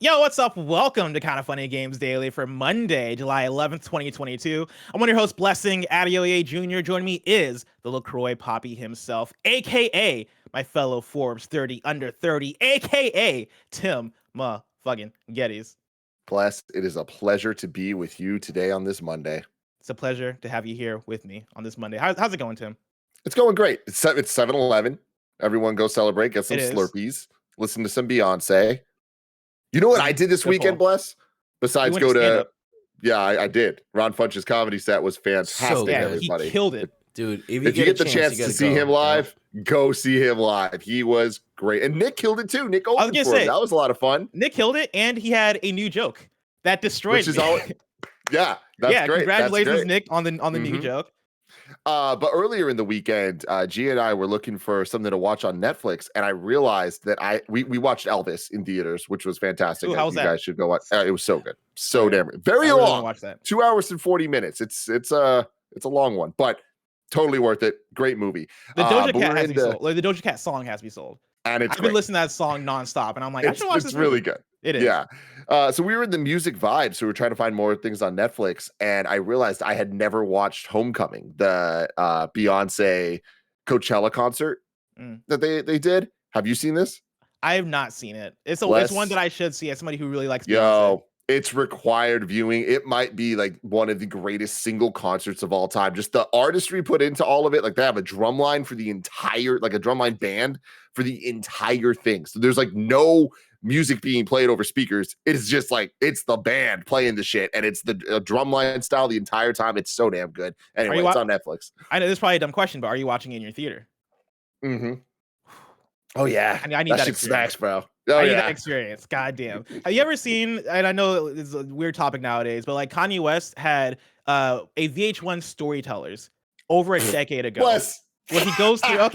Yo, what's up? Welcome to Kinda Funny Games Daily for Monday, July 11th, 2022. I'm one of your hosts, Blessing Adeoye Jr. Joining me is the LaCroix Poppy himself, aka my fellow Forbes 30 under 30, aka Tim fucking GiBiz. Bless, it is a pleasure to be with you today on this Monday. It's a pleasure to have you here with me on this Monday. How's it going, Tim? It's going great. It's 7-Eleven. Everyone go celebrate, get some It is. Slurpees, listen to some Beyonce. You know what I did this weekend, Bless? Besides go to, I did. Ron Funch's comedy set was fantastic, everybody. He killed it. Dude, if you get the chance to see him live, go see him live. He was great. And Nick killed it too. Nick opened for him. That was a lot of fun. Nick killed it, and he had a new joke that destroyed me. Yeah, that's great. Congratulations, Nick, on the new joke. But earlier in the weekend, G and I were looking for something to watch on Netflix, and I realized that we watched Elvis in theaters, which was fantastic. Ooh, how was that? You guys should go watch. It was so good, so damn good. Very long. Watch that. 2 hours and 40 minutes. It's a long one, but totally worth it. Great movie. The Doja Cat has to be sold. Like, the Doja Cat song has to be sold. And I've been listening to that song nonstop, and I'm like, I should watch this. It's really good. It is. Yeah. So we were in the music vibe, so we were trying to find more things on Netflix, and I realized I had never watched Homecoming, the Beyonce Coachella concert that they did. Have you seen this? I have not seen it. It's one that I should see as somebody who really likes Beyonce. Yo, it's required viewing. It might be like one of the greatest single concerts of all time. Just the artistry put into all of it. Like they have a drum line for the entire, like a drumline band for the entire thing. So there's like no music being played over speakers. It is just like, it's the band playing the shit, and it's the drumline style the entire time. It's so damn good. Anyway, it's on Netflix. I know this is probably a dumb question, but are you watching it in your theater? Mm-hmm. Oh yeah. I need that shit smacks, bro. I need that experience. God damn. Have you ever seen, and I know it's a weird topic nowadays, but like Kanye West had a VH1 Storytellers over a decade ago. When he goes through,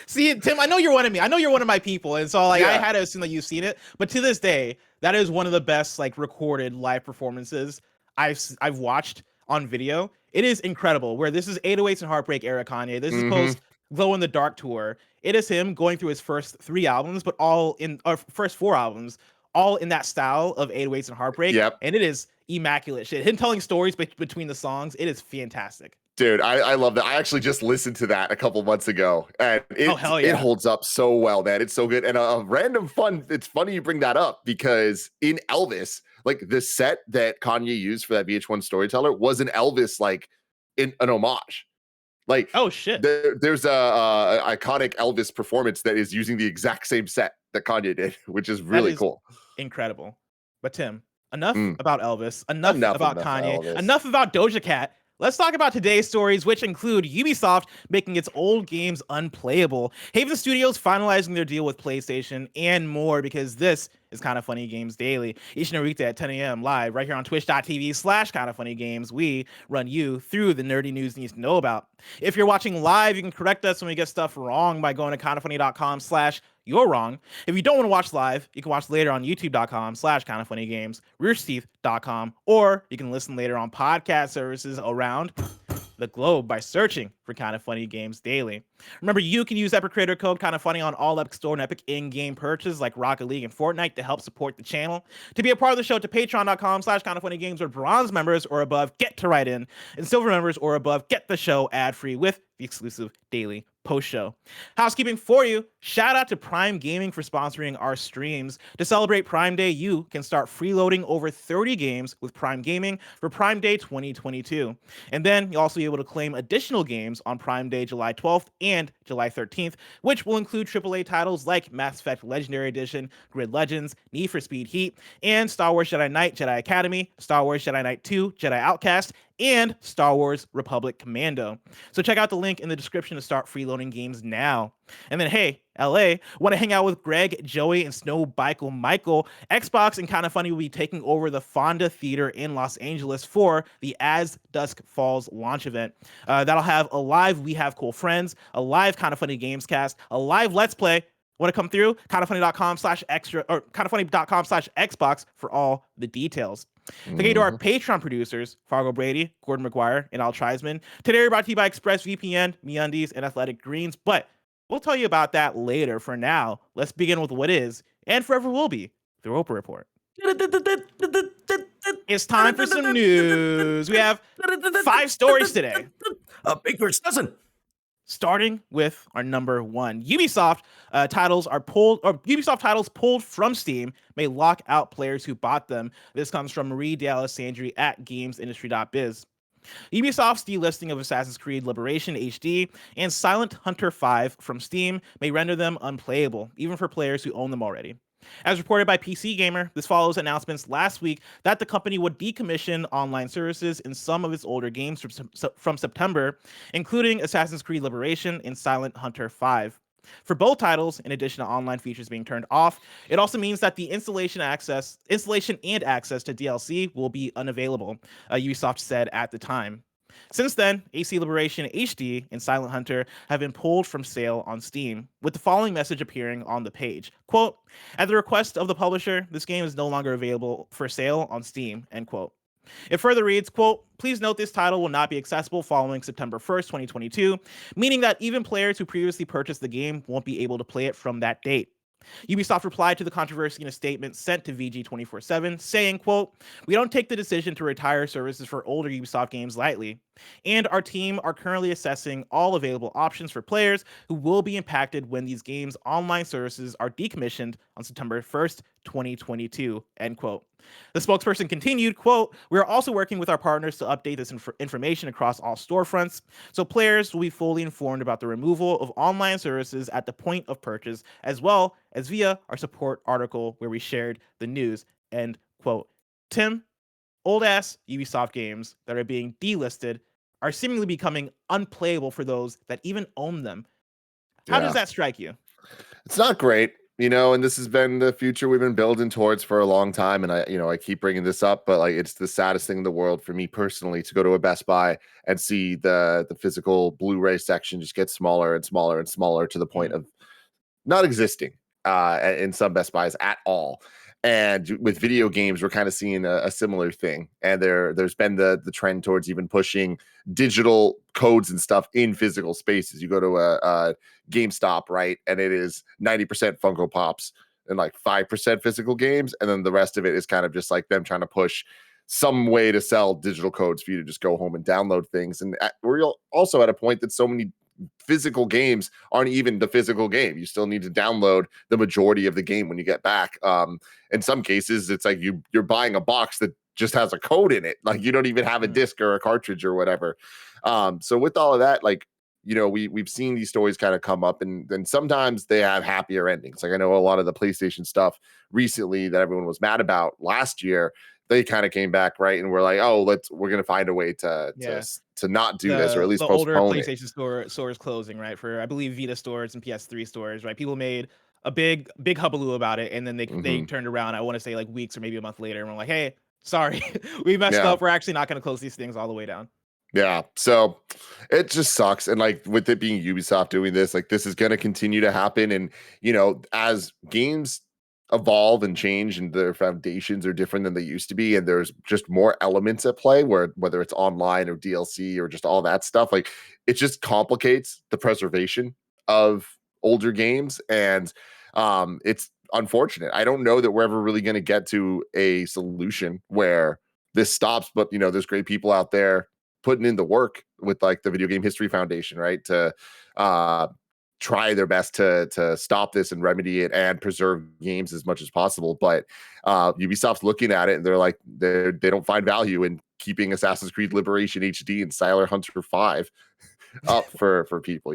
see, Tim, I know you're one of me. I know you're one of my people, and so like I had to assume that you've seen it. But to this day, that is one of the best like recorded live performances I've watched on video. It is incredible. Where this is 808s and Heartbreak era Kanye. This is post Glow in the Dark tour. It is him going through his first 3 albums, but first 4 albums, all in that style of 808s and Heartbreak. Yep. And it is immaculate shit. Him telling stories between the songs. It is fantastic. Dude, I love that. I actually just listened to that a couple months ago, and it holds up so well, man. It's so good. And a random fun, it's funny you bring that up, because in Elvis, like the set that Kanye used for that VH1 Storyteller was an Elvis, like in an homage. Like, oh shit, there's a iconic Elvis performance that is using the exact same set that Kanye did, which is really cool. Incredible. But Tim, enough about Elvis, enough about Kanye, enough about Doja Cat. Let's talk about today's stories, which include Ubisoft making its old games unplayable, Haven Studios finalizing their deal with PlayStation, and more, because this is Kinda Funny Games Daily. Each and every weekday at 10 a.m. live right here on twitch.tv/KindaFunnyGames. We run you through the nerdy news you need to know about. If you're watching live, you can correct us when we get stuff wrong by going to kindafunny.com/you're wrong. If you don't want to watch live, you can watch later on youtube.com/KindaFunnyGames, roosterteeth.com, or you can listen later on podcast services around the globe by searching for Kinda Funny Games Daily. Remember, you can use Epic Creator Code Kinda Funny on all Epic Store and Epic in-game purchases like Rocket League and Fortnite to help support the channel. To be a part of the show, to patreon.com/KindaFunnyGames, where bronze members or above get to write in, and silver members or above get the show ad-free with the exclusive daily post-show. Housekeeping for you. Shout out to Prime Gaming for sponsoring our streams. To celebrate Prime Day, you can start freeloading over 30 games with Prime Gaming for Prime Day 2022. And then you'll also be able to claim additional games on Prime Day July 12th and July 13th, which will include AAA titles like Mass Effect Legendary Edition, Grid Legends, Need for Speed Heat, and Star Wars Jedi Knight, Jedi Academy, Star Wars Jedi Knight 2, Jedi Outcast, and Star Wars Republic Commando. So check out the link in the description to start freeloading games now. And then, hey, LA, want to hang out with Greg, Joey, and SnowBikeMike? Xbox and Kinda Funny will be taking over the Fonda Theater in Los Angeles for the As Dusk Falls launch event. That'll have a live We Have Cool Friends, a live Kinda Funny Gamescast, a live Let's Play. Want to come through? KindaFunny.com/extra or KindaFunny.com/Xbox for all the details. Thank you to our Patreon producers, Fargo Brady, Gordon McGuire, and Al Treisman. Today we're brought to you by ExpressVPN, MeUndies, and Athletic Greens, but we'll tell you about that later. For now, let's begin with what is, and forever will be, the Roper Report. It's time for some news. We have 5 stories today. A Bankhurst dozen. Starting with our number 1, Ubisoft Ubisoft titles pulled from Steam may lock out players who bought them. This comes from Dealessandri at gamesindustry.biz. Ubisoft's delisting of Assassin's Creed Liberation HD and Silent Hunter 5 from Steam may render them unplayable, even for players who own them already. As reported by PC Gamer, this follows announcements last week that the company would decommission online services in some of its older games from September, including Assassin's Creed Liberation and Silent Hunter 5. For both titles, in addition to online features being turned off, it also means that the installation and access to DLC will be unavailable, Ubisoft said at the time. Since then, AC Liberation HD and Silent Hunter have been pulled from sale on Steam, with the following message appearing on the page. Quote, at the request of the publisher, this game is no longer available for sale on Steam, end quote. It further reads, quote, please note this title will not be accessible following September 1st, 2022, meaning that even players who previously purchased the game won't be able to play it from that date. Ubisoft replied to the controversy in a statement sent to VG247, saying, quote, we don't take the decision to retire services for older Ubisoft games lightly, and our team are currently assessing all available options for players who will be impacted when these games' online services are decommissioned on September 1st, 2022, end quote. The spokesperson continued, quote, we are also working with our partners to update this information across all storefronts, so players will be fully informed about the removal of online services at the point of purchase, as well as via our support article where we shared the news, end quote. Tim, old-ass Ubisoft games that are being delisted are seemingly becoming unplayable for those that even own them. How does that strike you? It's not great. And this has been the future we've been building towards for a long time. And I keep bringing this up, but like, it's the saddest thing in the world for me personally to go to a Best Buy and see the physical Blu-ray section just get smaller and smaller and smaller to the point of not existing in some Best Buys at all. And with video games, we're kind of seeing a similar thing. And there's been the trend towards even pushing digital codes and stuff in physical spaces. You go to a GameStop, right? And it is 90% Funko Pops and like 5% physical games. And then the rest of it is kind of just like them trying to push some way to sell digital codes for you to just go home and download things. And we're also at a point that so many physical games aren't even the physical game. You still need to download the majority of the game when you get back. In some cases, it's like you're buying a box that just has a code in it. Like you don't even have a disc or a cartridge or whatever. So with all of that, like, we've seen these stories kind of come up and sometimes they have happier endings. Like I know a lot of the PlayStation stuff recently that everyone was mad about last year, they kind of came back, right? And we're like, oh, we're going to find a way to not do this, or at least the postpone older it. PlayStation stores closing, right? For I believe Vita stores and PS3 stores, right? People made a big hullabaloo about it, and then they turned around. I want to say like weeks or maybe a month later, and we're like, hey, sorry, we messed up. We're actually not going to close these things all the way down. Yeah, so it just sucks. And like with it being Ubisoft doing this, like this is going to continue to happen. And as games evolve and change and their foundations are different than they used to be, and there's just more elements at play, whether it's online or DLC or just all that stuff, like it just complicates the preservation of older games. And it's unfortunate. I don't know that we're ever really going to get to a solution where this stops, but there's great people out there putting in the work with like the Video Game History Foundation, right, to try their best to stop this and remedy it and preserve games as much as possible. But Ubisoft's looking at it and they're like, they don't find value in keeping Assassin's Creed Liberation HD and Silent Hunter 5 up for people,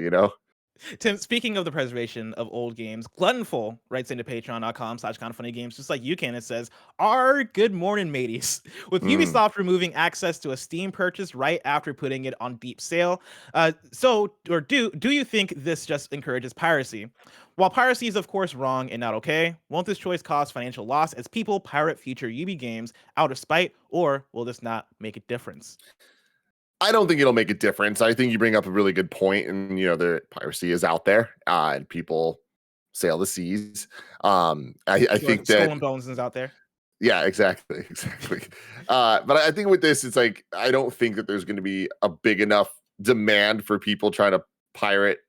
Tim, speaking of the preservation of old games, Glutenfull writes into patreon.com/kindafunnygames, just like you can. It says, good morning, mateys. With Ubisoft removing access to a Steam purchase right after putting it on deep sale, do you think this just encourages piracy? While piracy is of course wrong and not okay, won't this choice cause financial loss as people pirate future Ubi games out of spite, or will this not make a difference? I don't think it'll make a difference. I think you bring up a really good point, and the piracy is out there, and people sail the seas. I think that Stolen Bones is out there. Yeah, exactly. But I think with this, it's like I don't think that there's going to be a big enough demand for people trying to pirate.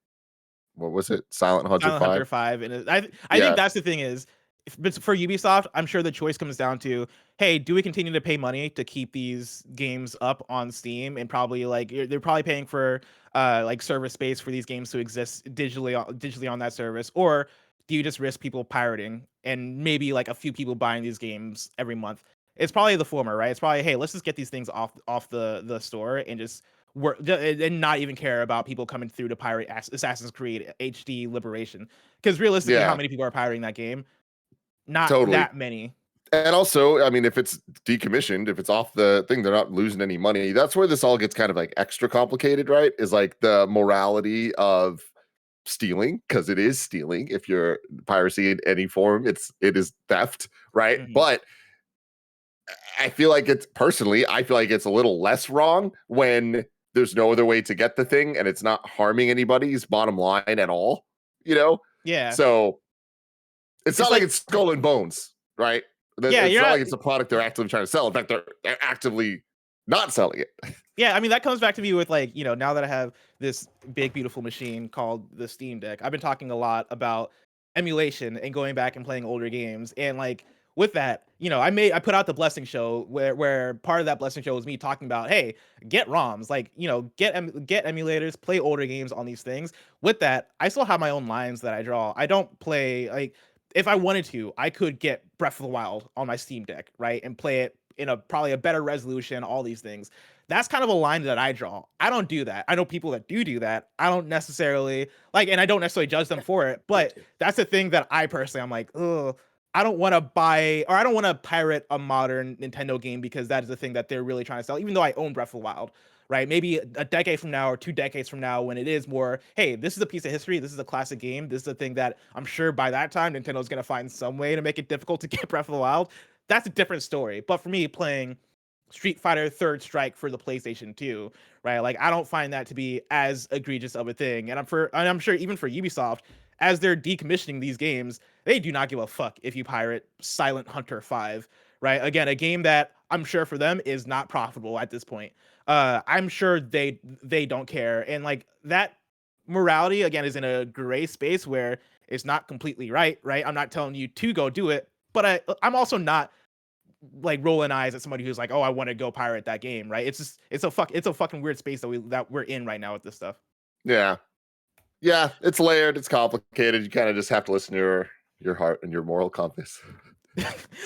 What was it? Silent Hunter 5? And I think that's the thing is, for Ubisoft, I'm sure the choice comes down to, hey, do we continue to pay money to keep these games up on Steam, and probably like they're probably paying for like server space for these games to exist digitally on that service, or do you just risk people pirating and maybe like a few people buying these games every month? It's probably the former, right? It's probably, hey, let's just get these things off the store and just work and not even care about people coming through to pirate Assassin's Creed HD Liberation, because realistically, how many people are pirating that game? Not that many. And also, I mean, if it's decommissioned, if it's off the thing, they're not losing any money. That's where this all gets kind of like extra complicated, right? Is like the morality of stealing, because it is stealing. If you're piracy in any form, it is theft, right? Mm-hmm. But I feel like I feel like it's a little less wrong when there's no other way to get the thing and it's not harming anybody's bottom line at all, you know? Yeah. So it's not like it's Skull and Bones, right? Yeah, it's not like it's a product they're actively trying to sell. In fact, they're actively not selling it. Yeah, I mean, that comes back to me with like, now that I have this big, beautiful machine called the Steam Deck, I've been talking a lot about emulation and going back and playing older games. And like with that, I put out the Blessing Show where part of that Blessing Show was me talking about, hey, get ROMs, like, get emulators, play older games on these things. With that, I still have my own lines that I draw. I don't play like, if I wanted to, I could get Breath of the Wild on my Steam Deck, right, and play it in probably a better resolution, all these things. That's kind of a line that I draw. I don't do that. I know people that do that. I don't necessarily like, and I don't necessarily judge them for it, but that's the thing that I personally, I'm like, oh, I don't want to buy, or I don't want to pirate a modern Nintendo game, because that is the thing that they're really trying to sell, even though I own Breath of the Wild, right? Maybe a decade from now or 2 decades from now, when it is more, hey, this is a piece of history, this is a classic game, this is a thing that I'm sure by that time Nintendo's going to find some way to make it difficult to get Breath of the Wild. That's a different story. But for me, playing Street Fighter Third Strike for the PlayStation 2, right? Like, I don't find that to be as egregious of a thing. And I'm sure even for Ubisoft, as they're decommissioning these games, they do not give a fuck if you pirate Silent Hunter 5, right? Again, a game that I'm sure for them is not profitable at this point. I'm sure they don't care. And like, that morality again is in a gray space where it's not completely right? I'm not telling you to go do it, but I'm also not like rolling eyes at somebody who's like, oh, I want to go pirate that game, right? It's a fucking weird space that we're in right now with this stuff. Yeah, it's layered, it's complicated. You kind of just have to listen to your heart and your moral compass.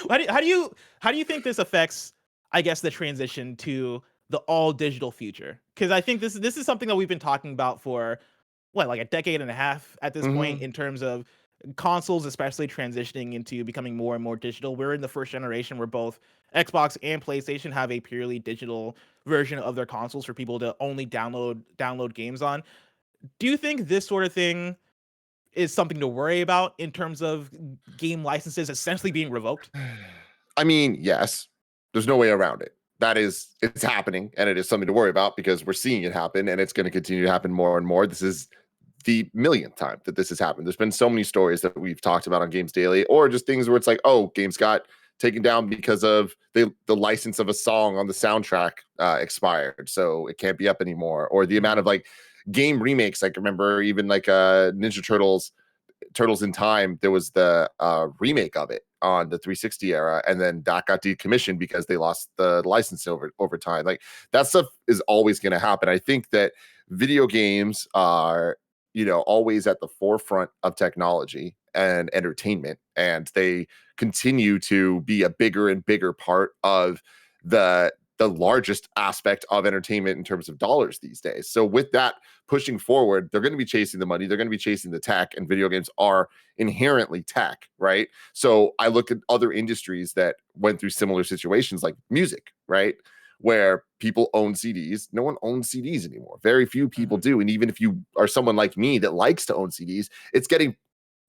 How do you think this affects, I guess, the transition to the all digital future? Because I think this is something that we've been talking about for like a decade and a half at this point, in terms of consoles especially transitioning into becoming more and more digital. We're in the first generation where both Xbox and PlayStation have a purely digital version of their consoles for people to only download games on. Do you think this sort of thing is something to worry about in terms of game licenses essentially being revoked? I mean, yes, there's no way around it. It's happening, and it is something to worry about, because we're seeing it happen, and it's going to continue to happen more and more. This is the millionth time that this has happened. There's been so many stories that we've talked about on Games Daily, or just things where it's like, oh, games got taken down because of the license of a song on the soundtrack expired, so it can't be up anymore. Or the amount of like game remakes. Like, remember even like Ninja Turtles in Time, there was the remake of it on the 360 era, and then that got decommissioned because they lost the license over time. Like, that stuff is always going to happen. I think that video games are always at the forefront of technology and entertainment, and they continue to be a bigger and bigger part of the largest aspect of entertainment in terms of dollars these days. So with that pushing forward, they're going to be chasing the money, they're going to be chasing the tech, and video games are inherently tech, right? So I look at other industries that went through similar situations, like music, right? Where people own CDs. No one owns CDs anymore. Very few people do. And even if you are someone like me that likes to own CDs, it's getting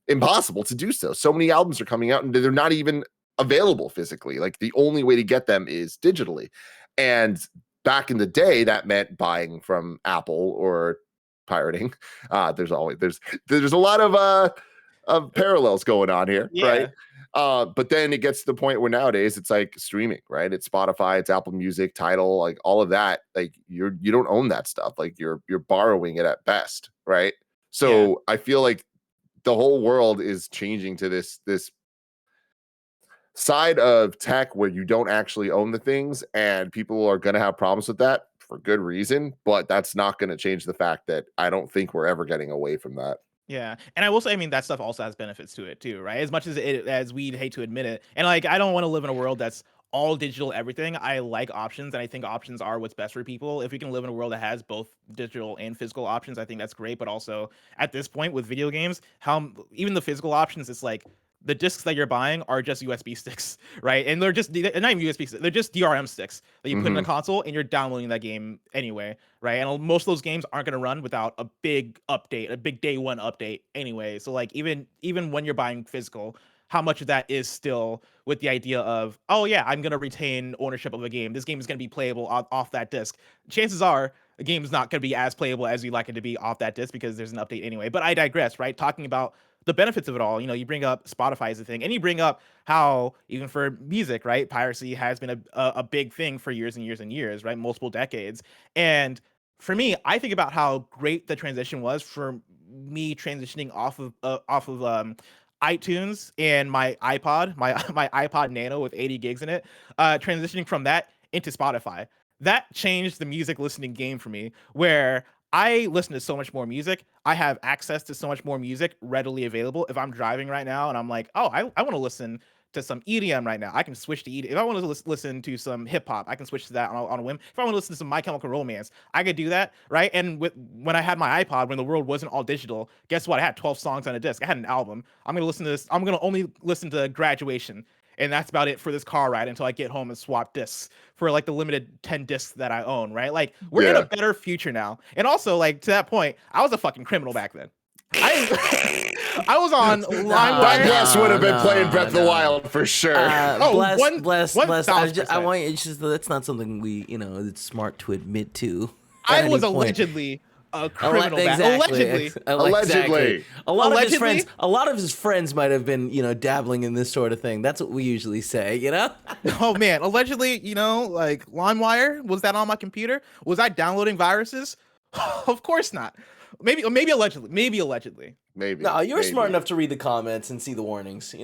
impossible to do so. So many albums are coming out and they're not even available physically. Like, the only way to get them is digitally. And back in the day, that meant buying from Apple or pirating. There's a lot of parallels going on here, right? But then it gets to the point where nowadays it's like streaming, right? It's Spotify, it's Apple Music, Tidal, like all of that. Like, you don't own that stuff. Like, you're borrowing it at best, right? So I feel like the whole world is changing to this side of tech where you don't actually own the things, and people are going to have problems with that for good reason, but that's not going to change the fact that I don't think we're ever getting away from that. Yeah, and I will say, I mean, that stuff also has benefits to it too, right? As much as we'd hate to admit it, and like, I don't want to live in a world that's all digital everything. I like options, and I think options are what's best for people. If we can live in a world that has both digital and physical options, I think that's great. But also, at this point with video games, how even the physical options, it's like the discs that you're buying are just USB sticks, right? And they're not even USB sticks; they're just DRM sticks that you put in a console, and you're downloading that game anyway, right? And most of those games aren't going to run without a big update, a big day one update anyway. So like even when you're buying physical, how much of that is still with the idea of, oh yeah, I'm going to retain ownership of a game. This game is going to be playable off that disc. Chances are the game is not going to be as playable as you like it to be off that disc because there's an update anyway. But I digress, right? Talking about the benefits of it all, you bring up Spotify as a thing, and you bring up how even for music, right, piracy has been a big thing for years and years and years, right, multiple decades. And for me, I think about how great the transition was for me transitioning off of iTunes and my iPod, my iPod Nano with 80 gigs in it, transitioning from that into Spotify. That changed the music listening game for me, where I listen to so much more music. I have access to so much more music readily available. If I'm driving right now and I'm like, oh, I want to listen to some EDM right now, I can switch to EDM. If I want to listen to some hip hop, I can switch to that on a whim. If I want to listen to some My Chemical Romance, I could do that, right? And when I had my iPod, when the world wasn't all digital, guess what? I had 12 songs on a disc. I had an album. I'm gonna listen to this. I'm gonna only listen to Graduation, and that's about it for this car ride until I get home and swap discs for like the limited 10 discs that I own, right? Like we're in a better future now. And also, like, to that point, I was a fucking criminal back then. I was on LimeWire. Bless would have been playing Breath of the Wild for sure. Bless. I want you, it's just that's not something we, it's smart to admit to. I was allegedly a criminal. Exactly. Allegedly. A lot of his friends might have been, dabbling in this sort of thing. That's what we usually say, Oh man, allegedly, like LimeWire, was that on my computer? Was I downloading viruses? Of course not. Maybe allegedly. Maybe. No, you're smart enough to read the comments and see the warnings,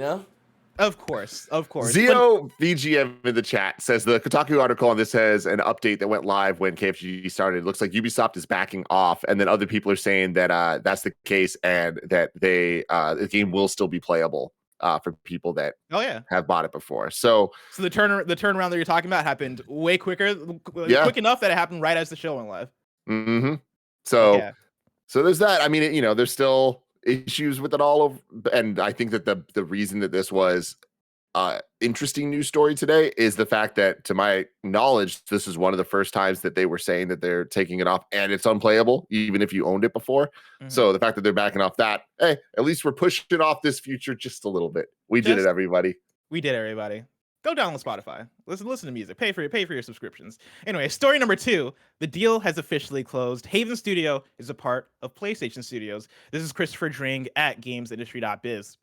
Of course. Zio VGM in the chat says the Kotaku article on this has an update that went live when KFG started. It looks like Ubisoft is backing off, and then other people are saying that that's the case and that the game will still be playable for people that have bought it before. So the turnaround that you're talking about happened way quicker, quick enough that it happened right as the show went live. Mm-hmm. So there's that. I mean, there's still issues with it all, and I think that the reason that this was interesting news story today is the fact that, to my knowledge, this is one of the first times that they were saying that they're taking it off and it's unplayable, even if you owned it before. Mm-hmm. So the fact that they're backing off that, hey, at least we're pushing off this future just a little bit. We did it, everybody. We did, everybody. Go download Spotify. Listen to music. Pay for your subscriptions. Anyway, story number 2. The deal has officially closed. Haven Studio is a part of PlayStation Studios. This is Christopher Dring at GamesIndustry.biz.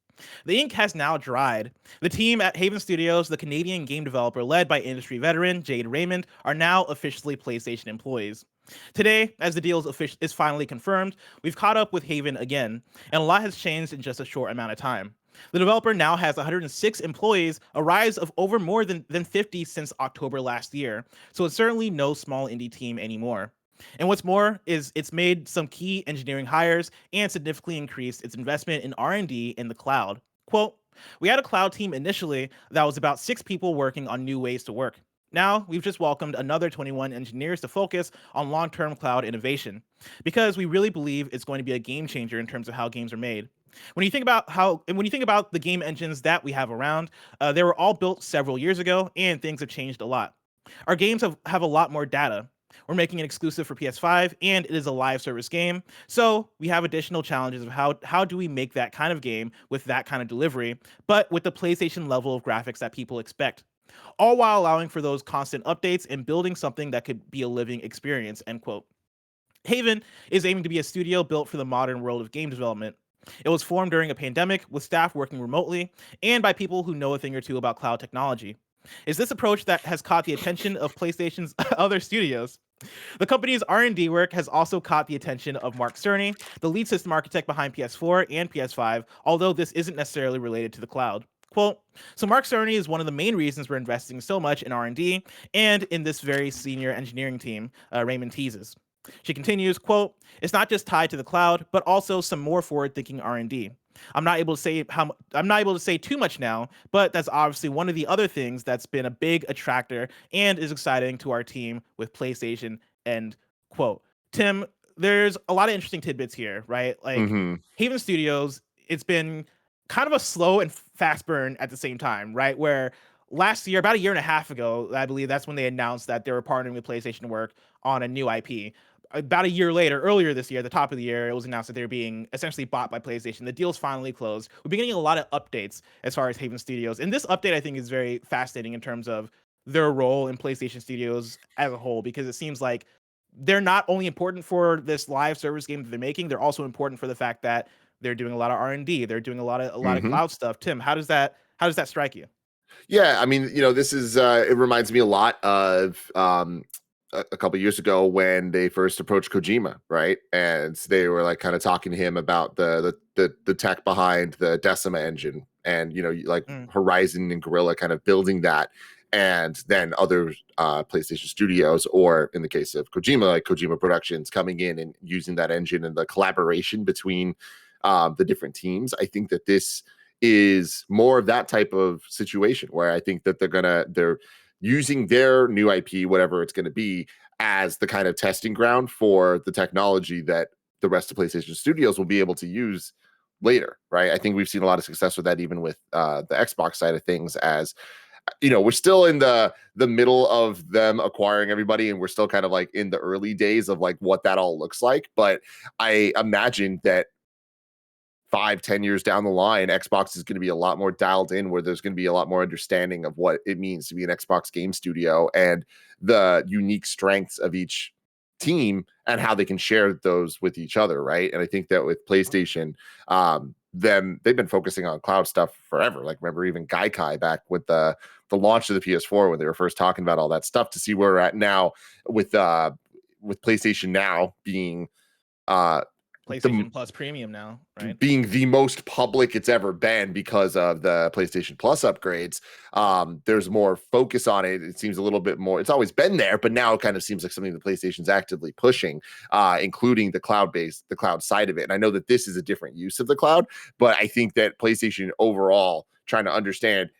The ink has now dried. The team at Haven Studios, the Canadian game developer led by industry veteran Jade Raymond, are now officially PlayStation employees. Today, as the deal is finally confirmed, we've caught up with Haven again, and a lot has changed in just a short amount of time. The developer now has 106 employees, a rise of over more than 50 since October last year, so it's certainly no small indie team anymore. And what's more is it's made some key engineering hires and significantly increased its investment in R&D in the cloud. Quote, "We had a cloud team initially that was about 6 people working on new ways to work. Now, we've just welcomed another 21 engineers to focus on long-term cloud innovation, because we really believe it's going to be a game changer in terms of how games are made. When you think about the game engines that we have around, they were all built several years ago, and things have changed a lot. Our games have a lot more data. We're making it exclusive for PS5, and it is a live service game, so we have additional challenges of how do we make that kind of game with that kind of delivery, but with the PlayStation level of graphics that people expect, all while allowing for those constant updates and building something that could be a living experience," end quote. Haven is aiming to be a studio built for the modern world of game development. It was formed during a pandemic with staff working remotely and by people who know a thing or two about cloud technology. Is this approach that has caught the attention of PlayStation's other studios? The company's R&D work has also caught the attention of Mark Cerny, the lead system architect behind PS4 and PS5, although this isn't necessarily related to the cloud. Quote, so Mark Cerny is one of the main reasons we're investing so much in R&D and in this very senior engineering team, Raymond teases. She continues, quote, it's not just tied to the cloud, but also some more forward-thinking R&D. I'm not able to say too much now, but that's obviously one of the other things that's been a big attractor and is exciting to our team with PlayStation, end quote. Tim, there's a lot of interesting tidbits here, right? Like Haven Studios, it's been kind of a slow and fast burn at the same time, right? Where last year, about a year and a half ago, I believe that's when they announced that they were partnering with PlayStation to work on a new IP. About a year later, earlier this year, at the top of the year, it was announced that they're being essentially bought by PlayStation. The deal's finally closed. We've been getting a lot of updates as far as Haven Studios. And this update, I think, is very fascinating in terms of their role in PlayStation Studios as a whole, because it seems like they're not only important for this live service game that they're making, they're also important for the fact that they're doing a lot of R&D. They're doing a lot of cloud stuff. Tim, how does that strike you? Yeah, I mean, this is it reminds me a lot of a couple years ago when they first approached Kojima, right? And they were like kind of talking to him about the tech behind the Decima engine, and Horizon and Guerrilla kind of building that, and then other PlayStation studios, or in the case of Kojima, like Kojima Productions, coming in and using that engine and the collaboration between the different teams. I think that this is more of that type of situation where I think that they're using their new IP, whatever it's going to be, as the kind of testing ground for the technology that the rest of PlayStation Studios will be able to use later, right? I think we've seen a lot of success with that, even with the Xbox side of things, as we're still in the middle of them acquiring everybody, and we're still kind of like in the early days of like what that all looks like. But I imagine that 5-10 years down the line, Xbox is going to be a lot more dialed in, where there's going to be a lot more understanding of what it means to be an Xbox game studio and the unique strengths of each team and how they can share those with each other, right? And I think that with PlayStation, they've been focusing on cloud stuff forever. Like, remember even Gaikai back with the launch of the PS4, when they were first talking about all that stuff, to see where we're at now with PlayStation Now being PlayStation Plus Premium now, right? Being the most public it's ever been because of the PlayStation Plus upgrades. There's more focus on it. It seems a little bit more. It's always been there, but now it kind of seems like something that PlayStation's actively pushing, including the cloud side of it. And I know that this is a different use of the cloud, but I think that PlayStation overall trying to understand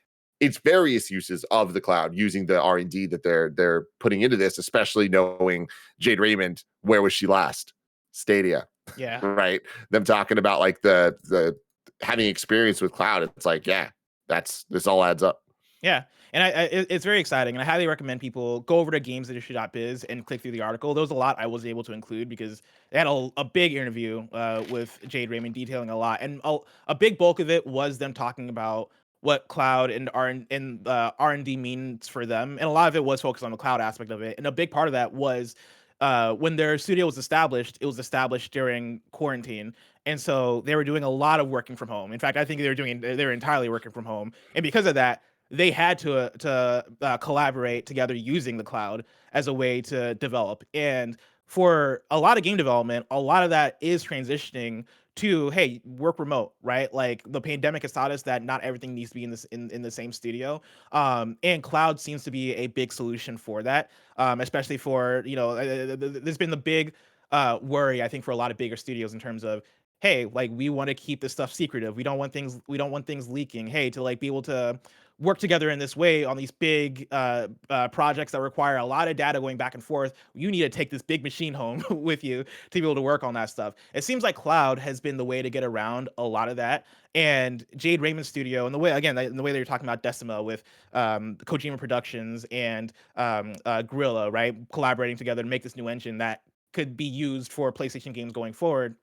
its various uses of the cloud, using the R&D that they're putting into this, especially knowing Jade Raymond. Where was she last? Stadia. Yeah. Right. Them talking about like the having experience with cloud. It's like, yeah, this all adds up. Yeah. And it's very exciting. And I highly recommend people go over to gamesindustry.biz and click through the article. There was a lot I was able to include because they had a big interview with Jade Raymond detailing a lot. And a big bulk of it was them talking about what cloud and R&D means for them. And a lot of it was focused on the cloud aspect of it. And a big part of that was when their studio was established, it was established during quarantine. And so they were doing a lot of working from home. In fact, I think they were entirely working from home. And because of that, they had to collaborate together using the cloud as a way to develop. And for a lot of game development, a lot of that is transitioning to, hey, work remote, right? Like, the pandemic has taught us that not everything needs to be in the same studio. And cloud seems to be a big solution for that, especially for, there's been the big worry, I think, for a lot of bigger studios in terms of, hey, like, we want to keep this stuff secretive. We don't want things leaking. Hey, to like be able to work together in this way on these big projects that require a lot of data going back and forth, you need to take this big machine home with you to be able to work on that stuff. It seems like cloud has been the way to get around a lot of that. And Jade Raymond's studio, and the way that you're talking about Decima with Kojima Productions and Guerrilla, right, collaborating together to make this new engine that could be used for PlayStation games going forward.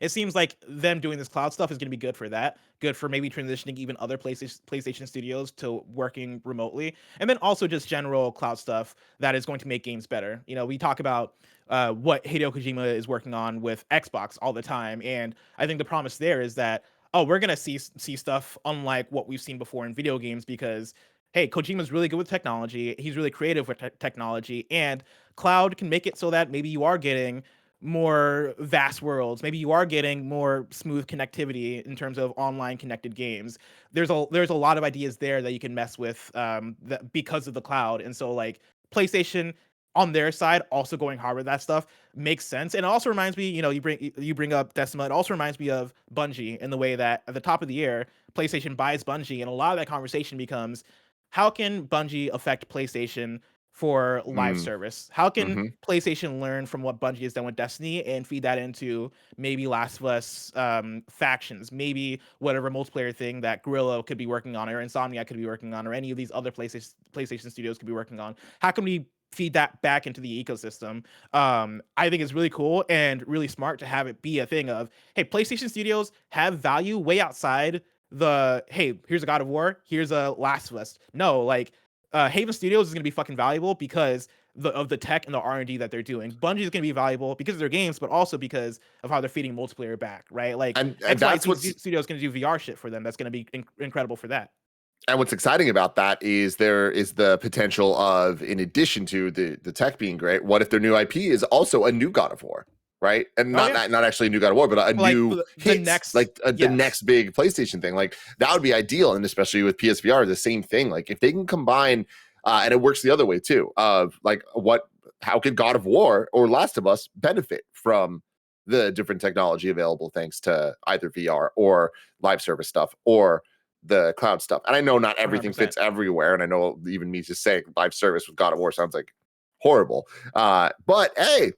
It seems like them doing this cloud stuff is going to be good for that, good for maybe transitioning even other PlayStation studios to working remotely, and then also just general cloud stuff that is going to make games better. We talk about what Hideo Kojima is working on with Xbox all the time, and I think the promise there is that, we're going to see stuff unlike what we've seen before in video games, because, hey, Kojima's really good with technology. He's really creative with technology, and cloud can make it so that maybe you are getting more vast worlds. Maybe you are getting more smooth connectivity in terms of online connected games. There's a lot of ideas there that you can mess with because of the cloud. And so like PlayStation on their side also going hard with that stuff makes sense. And it also reminds me, you bring up Decima. It also reminds me of Bungie in the way that at the top of the year, PlayStation buys Bungie, and a lot of that conversation becomes, how can Bungie affect PlayStation for live service? How can PlayStation learn from what Bungie has done with Destiny and feed that into maybe Last of Us factions, maybe whatever multiplayer thing that Guerrilla could be working on, or Insomniac could be working on, or any of these other PlayStation studios could be working on? How can we feed that back into the ecosystem? I think it's really cool and really smart to have it be a thing of, hey, PlayStation studios have value way outside the, hey, here's a God of War, here's a Last of Us. No, like Haven Studios is going to be fucking valuable because of the tech and the R&D that they're doing. Bungie is going to be valuable because of their games, but also because of how they're feeding multiplayer back, right? Like, and that's what Studios going to do VR shit for them. That's going to be incredible for that. And what's exciting about that is there is the potential of, in addition to the tech being great, what if their new IP is also a new God of War? Right, and not actually a new God of War, but a new hit, the next big PlayStation thing. Like that would be ideal, and especially with PSVR, the same thing. Like if they can combine, and it works the other way too. Of like how could God of War or Last of Us benefit from the different technology available thanks to either VR or live service stuff or the cloud stuff? And I know not everything 100%. Fits everywhere, and I know even me just saying live service with God of War sounds like horrible. But hey.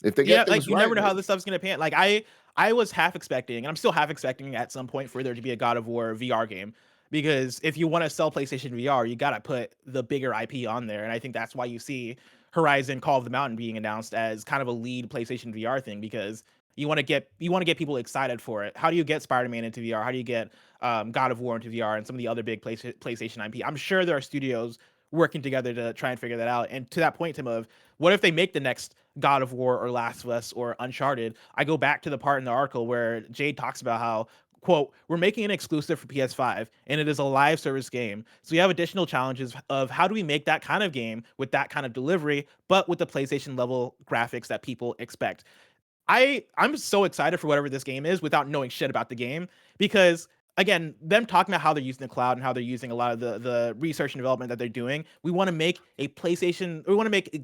If they get like you never know how this stuff's gonna pan. Like I was half expecting, and I'm still half expecting at some point for there to be a God of War VR game, because if you want to sell PlayStation VR, you gotta put the bigger IP on there, and I think that's why you see Horizon Call of the Mountain being announced as kind of a lead PlayStation VR thing, because you want to get people excited for it. How do you get Spider-Man into VR? How do you get God of War into VR and some of the other big PlayStation IP? I'm sure there are studios working together to try and figure that out. And to that point, Tim, of what if they make the next God of War or Last of Us or Uncharted? I go back to the part in the article where Jade talks about how, quote, we're making an exclusive for PS5 and it is a live service game. So we have additional challenges of how do we make that kind of game with that kind of delivery, but with the PlayStation level graphics that people expect. I'm so excited for whatever this game is without knowing shit about the game, because again, them talking about how they're using the cloud and how they're using a lot of the research and development that they're doing. We want to make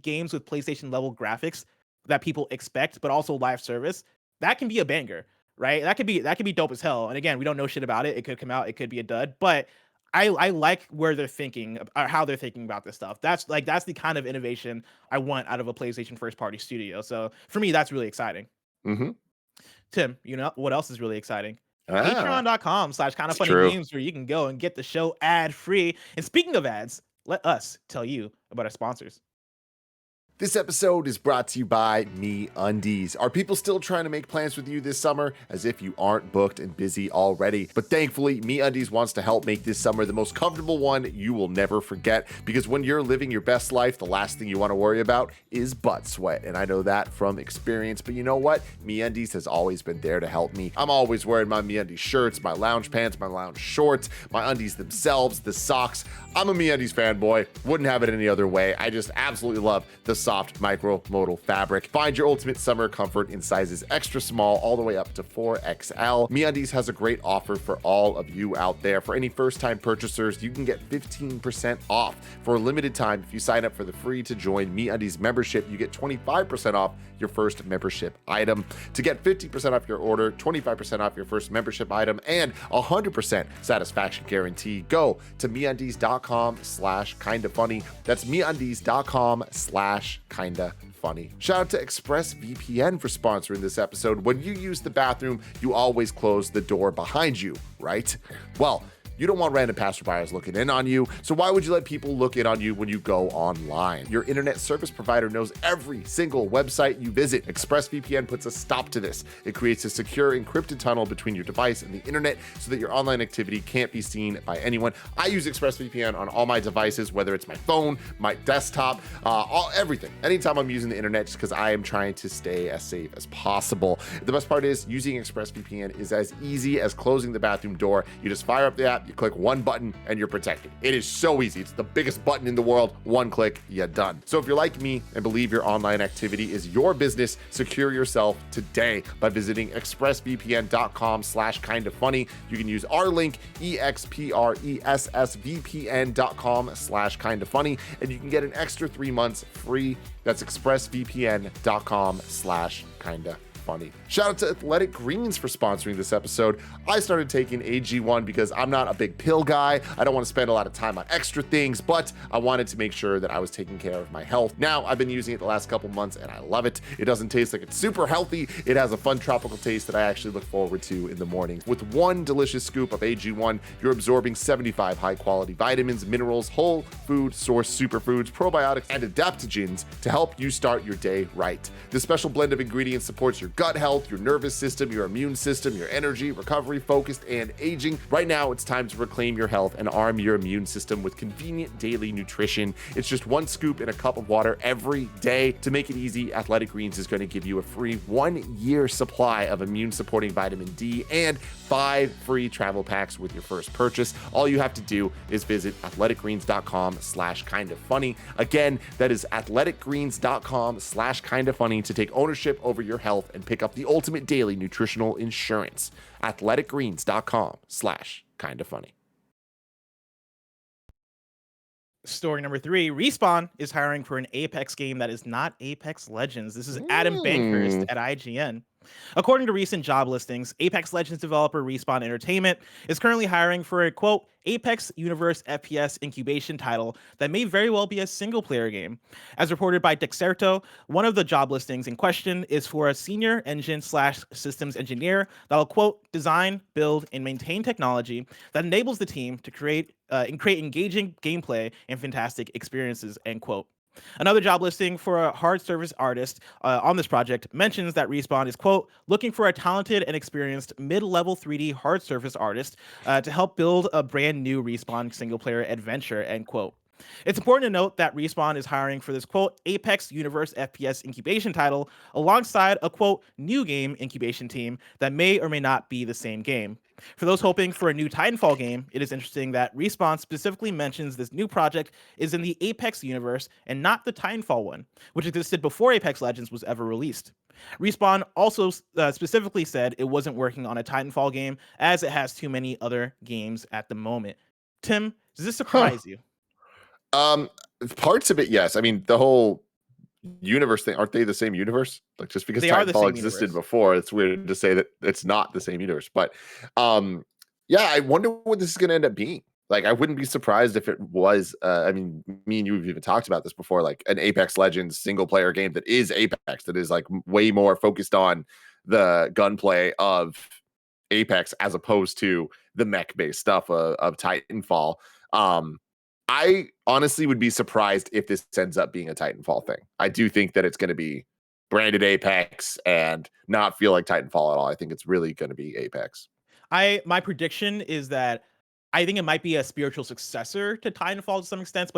games with PlayStation level graphics that people expect, but also live service. That can be a banger, right? That could be dope as hell. And again, we don't know shit about it. It could come out, it could be a dud, but I like where they're thinking, or how they're thinking about this stuff. That's the kind of innovation I want out of a PlayStation first party studio. So for me, that's really exciting. Tim, you know what else is really exciting? Patreon.com/kindafunnygames, where you can go and get the show ad free. And speaking of ads, let us tell you about our sponsors. This episode is brought to you by MeUndies. Are people still trying to make plans with you this summer? As if you aren't booked and busy already. But thankfully, MeUndies wants to help make this summer the most comfortable one you will never forget. Because when you're living your best life, the last thing you want to worry about is butt sweat. And I know that from experience. But you know what? MeUndies has always been there to help me. I'm always wearing my MeUndies shirts, my lounge pants, my lounge shorts, my undies themselves, the socks. I'm a MeUndies fanboy. Wouldn't have it any other way. I just absolutely love the soft micro-modal fabric. Find your ultimate summer comfort in sizes extra small all the way up to 4XL. MeUndies has a great offer for all of you out there. For any first-time purchasers, you can get 15% off for a limited time. If you sign up for the free to join MeUndies membership, you get 25% off your first membership item. To get 50% off your order, 25% off your first membership item, and 100% satisfaction guarantee, go to MeUndies.com/kindafunny. That's MeUndies.com/kindafunny. Shout out to ExpressVPN for sponsoring this episode. When you use the bathroom, you always close the door behind you, right? Well, you don't want random passerbyers looking in on you, so why would you let people look in on you when you go online? Your internet service provider knows every single website you visit. ExpressVPN puts a stop to this. It creates a secure encrypted tunnel between your device and the internet so that your online activity can't be seen by anyone. I use ExpressVPN on all my devices, whether it's my phone, my desktop, everything. Anytime I'm using the internet, just because I am trying to stay as safe as possible. The best part is using ExpressVPN is as easy as closing the bathroom door. You just fire up the app, You click one button and you're protected. It is so easy. It's the biggest button in the world. One click, you're done. So if you're like me and believe your online activity is your business, secure yourself today by visiting expressvpn.com/kindafunny. You can use our link, expressvpn.com/kindafunny, and you can get an extra 3 months free. That's expressvpn.com/kindafunny. Shout out to Athletic Greens for sponsoring this episode. I started taking AG1 because I'm not a big pill guy. I don't want to spend a lot of time on extra things, but I wanted to make sure that I was taking care of my health. Now, I've been using it the last couple months and I love it. It doesn't taste like it's super healthy. It has a fun tropical taste that I actually look forward to in the mornings. With one delicious scoop of AG1, you're absorbing 75 high-quality vitamins, minerals, whole food source superfoods, probiotics, and adaptogens to help you start your day right. This special blend of ingredients supports your gut health, your nervous system, your immune system, your energy, recovery, focused, and aging. Right now, it's time to reclaim your health and arm your immune system with convenient daily nutrition. It's just one scoop in a cup of water every day. To make it easy, Athletic Greens is going to give you a free 1-year supply of immune-supporting vitamin D and 5 free travel packs with your first purchase. All you have to do is visit athleticgreens.com/kindafunny. Again, that is athleticgreens.com/kindafunny to take ownership over your health and pick up the ultimate daily nutritional insurance. athleticgreens.com/kindafunny. Story number 3, Respawn is hiring for an Apex game that is not Apex Legends. This is Adam Bankhurst at IGN. According to recent job listings, Apex Legends developer Respawn Entertainment is currently hiring for a, quote, Apex Universe FPS incubation title that may very well be a single-player game. As reported by Dexerto, one of the job listings in question is for a senior engine/systems engineer that'll, quote, design, build, and maintain technology that enables the team to create engaging gameplay and fantastic experiences, end quote. Another job listing for a hard service artist on this project mentions that Respawn is, quote, looking for a talented and experienced mid-level 3D hard surface artist to help build a brand new Respawn single-player adventure, end quote. It's important to note that Respawn is hiring for this, quote, Apex Universe FPS incubation title alongside a, quote, new game incubation team that may or may not be the same game. For those hoping for a new Titanfall game, it is interesting that Respawn specifically mentions this new project is in the Apex universe and not the Titanfall one, which existed before Apex Legends was ever released. Respawn also specifically said it wasn't working on a Titanfall game as it has too many other games at the moment. Tim, does this surprise you? Parts of it, yes. I mean, the whole universe thing, aren't they the same universe? Like, just because Titanfall existed before, it's weird to say that it's not the same universe. But yeah, I wonder what this is going to end up being. Like, I wouldn't be surprised if it was, I mean, me and you have even talked about this before, like an Apex Legends single player game that is Apex, that is like way more focused on the gunplay of Apex as opposed to the mech based stuff of Titanfall. I honestly would be surprised if this ends up being a Titanfall thing. I do think that it's going to be branded Apex and not feel like Titanfall at all. I think it's really going to be Apex. My prediction is that I think it might be a spiritual successor to Titanfall to some extent,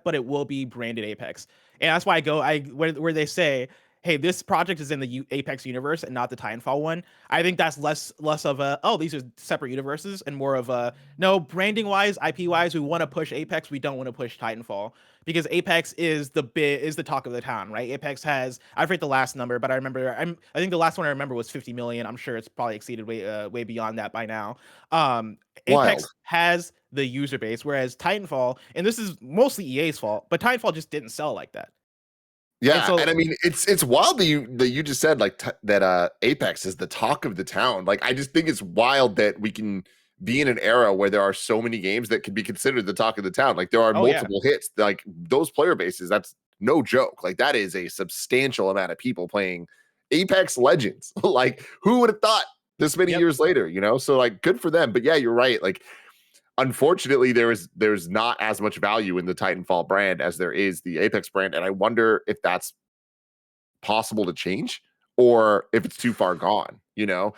but it will be branded Apex. And that's why I go where they say, hey, this project is in the Apex universe and not the Titanfall one. I think that's less of a, oh, these are separate universes, and more of a, no, branding wise, IP wise, we want to push Apex, we don't want to push Titanfall, because Apex is the talk of the town, right? Apex has, I forget the last number, but I think the last one I remember was 50 million. I'm sure it's probably exceeded way beyond that by now. Apex has the user base, whereas Titanfall, and this is mostly EA's fault, but Titanfall just didn't sell like that. Yeah, and I mean, it's wild that you just said like that Apex is the talk of the town. Like, I just think it's wild that we can be in an era where there are so many games that can be considered the talk of the town. Like, there are multiple hits. Like, those player bases, that's no joke. Like, that is a substantial amount of people playing Apex Legends. Like, who would have thought this many years later, you know? So, like, good for them. But yeah, you're right. Like, unfortunately, there's not as much value in the Titanfall brand as there is the Apex brand, and I wonder if that's possible to change or if it's too far gone. You know,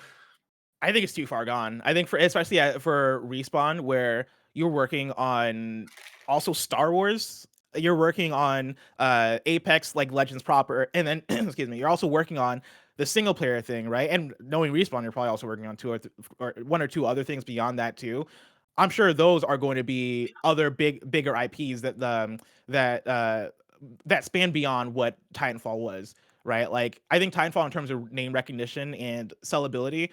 I think it's too far gone. I think especially for Respawn, where you're working on also Star Wars, you're working on Apex like Legends proper, and then excuse me, you're also working on the single player thing, right? And knowing Respawn, you're probably also working on or one or two other things beyond that too. I'm sure those are going to be other bigger IPs that span beyond what Titanfall was, right? Like I think Titanfall in terms of name recognition and sellability,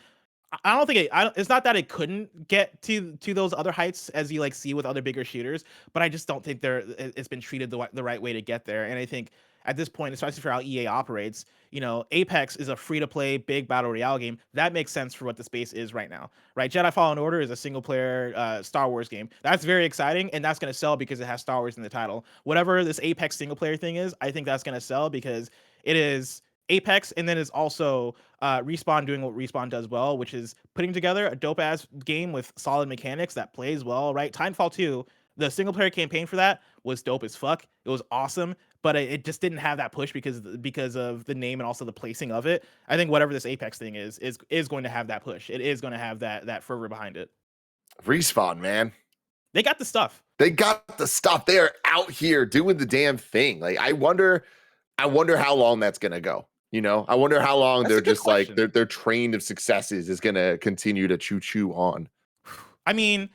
I don't think it's not that it couldn't get to those other heights as you like see with other bigger shooters, but I just don't think it's been treated the right way to get there. And I think at this point, especially for how EA operates, Apex is a free-to-play big battle royale game. That makes sense for what the space is right now, right? Jedi Fallen Order is a single-player Star Wars game. That's very exciting, and that's going to sell because it has Star Wars in the title. Whatever this Apex single-player thing is, I think that's going to sell because it is Apex, and then it's also Respawn doing what Respawn does well, which is putting together a dope-ass game with solid mechanics that plays well, right? Titanfall 2, the single-player campaign for that was dope as fuck. It was awesome, but it just didn't have that push because of the name and also the placing of it. I think whatever this Apex thing is going to have that push. It is going to have that fervor behind it. Respawn, man. They got the stuff. They're out here doing the damn thing. Like I wonder how long that's gonna go. I wonder how long they're just question. Like their train of successes is gonna continue to chew on. I mean,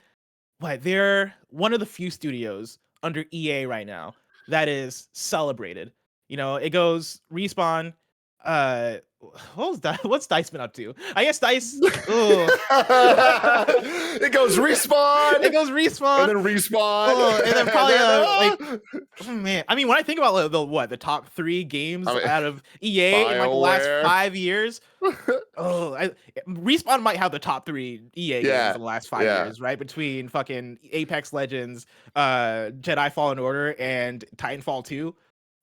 they're one of the few studios under EA right now that is celebrated. It goes Respawn. What's Dice been up to? I guess Dice. It goes Respawn. And then Respawn. And then probably man. I mean, when I think about the top 3 games out of EA in like the last 5 years, Respawn might have the top 3 EA games in the last 5 years, right? Between fucking Apex Legends, Jedi Fallen Order, and Titanfall 2.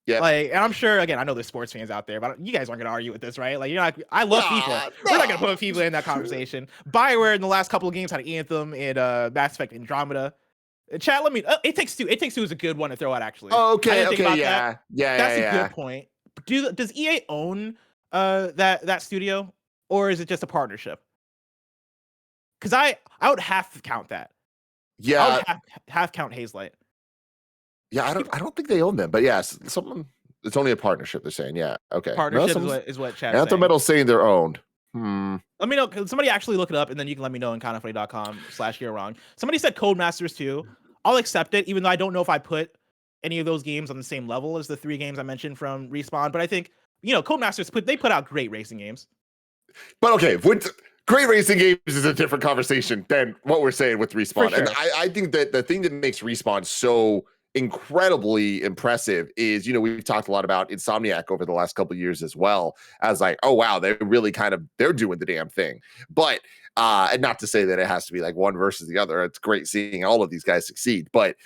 Yeah, and I'm sure. Again, I know there's sports fans out there, but you guys aren't gonna argue with this, right? Like, I love FIFA. We're not gonna put FIFA in that conversation. BioWare in the last couple of games had Anthem and Mass Effect Andromeda. Chat, let me. It Takes Two. It Takes Two is a good one to throw out, actually. Oh, okay, yeah. That's a good point. Does EA own that studio, or is it just a partnership? Because I would have to count that. Yeah, I would have count Hazelight. Yeah, I don't think they own them, but yes, it's only a partnership. They're saying, yeah, okay. Partnership is what chat. Anthem Metal's saying they're owned. Let me know. Can somebody actually look it up, and then you can let me know in kindafunny.com/you're wrong. Somebody said Codemasters 2. I'll accept it, even though I don't know if I put any of those games on the same level as the 3 games I mentioned from Respawn. But I think Codemasters put out great racing games. But okay, great racing games is a different conversation than what we're saying with Respawn. Sure. And I think that the thing that makes Respawn so incredibly impressive is, we've talked a lot about Insomniac over the last couple of years as well, as like, oh wow, they're really they're doing the damn thing. But and not to say that it has to be like one versus the other. It's great seeing all of these guys succeed. But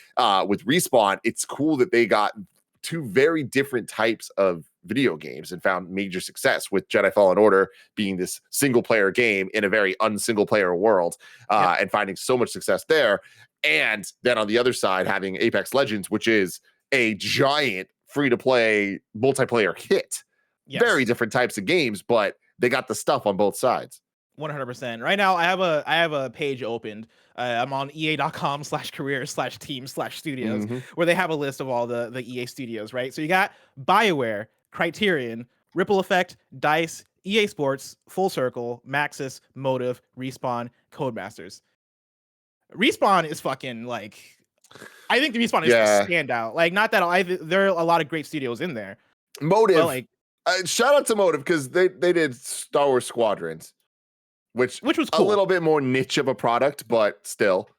with Respawn, it's cool that they got 2 very different types of video games and found major success, with Jedi Fallen Order being this single player game in a very unsingle player world, and finding so much success there. And then on the other side, having Apex Legends, which is a giant free-to-play multiplayer hit. Yes. Very different types of games, but they got the stuff on both sides. 100%. Right now, I have a page opened. I'm on ea.com/career/team/studios, where they have a list of all the EA studios, right? So you got BioWare, Criterion, Ripple Effect, DICE, EA Sports, Full Circle, Maxis, Motive, Respawn, Codemasters. Respawn is fucking like, I think the Respawn is a standout. Like, not that there are a lot of great studios in there. Motive, shout out to Motive, because they did Star Wars Squadrons, which was cool. A little bit more niche of a product, but still.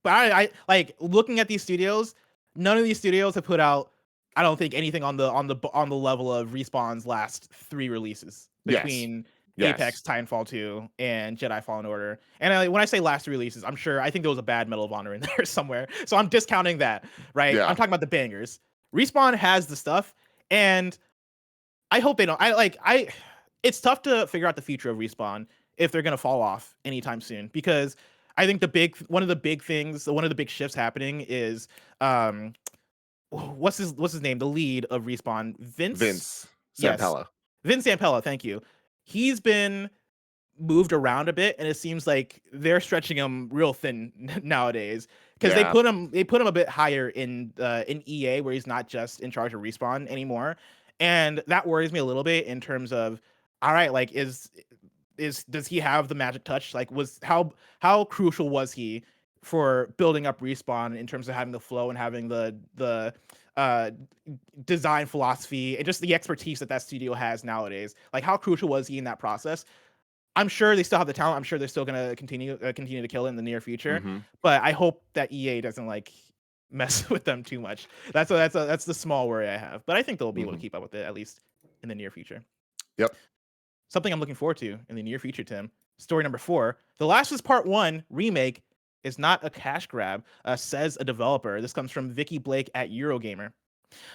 But I like looking at these studios. None of these studios have put out, I don't think, anything on the level of Respawn's last 3 releases between Apex, Titanfall 2, and Jedi Fallen Order. And when I say last 3 releases, I think there was a bad Medal of Honor in there somewhere. So I'm discounting that, right? Yeah. I'm talking about the bangers. Respawn has the stuff, and I hope they don't. It's tough to figure out the future of Respawn if they're gonna fall off anytime soon, because I think one of the big shifts happening is what's his name? The lead of Respawn, Vince Zampella. Yes. Vince Zampella, thank you. He's been moved around a bit, and it seems like they're stretching him real thin nowadays, because they put him a bit higher in EA, where he's not just in charge of Respawn anymore. And that worries me a little bit in terms of, all right, like does he have the magic touch? Like how crucial was he for building up Respawn in terms of having the flow and having the uh design philosophy and just the expertise that studio has nowadays? Like how crucial was he in that process? I'm sure they still have the talent. I'm sure they're still gonna continue to kill it in the near future. But I hope that EA doesn't like mess with them too much. That's the small worry I have. But I think they'll be able to keep up with it at least in the near future. Yep. Something I'm looking forward to in the near future, Tim. Story number 4. The Last of Us Part 1 remake is not a cash grab, says a developer. This comes from Vikki Blake at Eurogamer.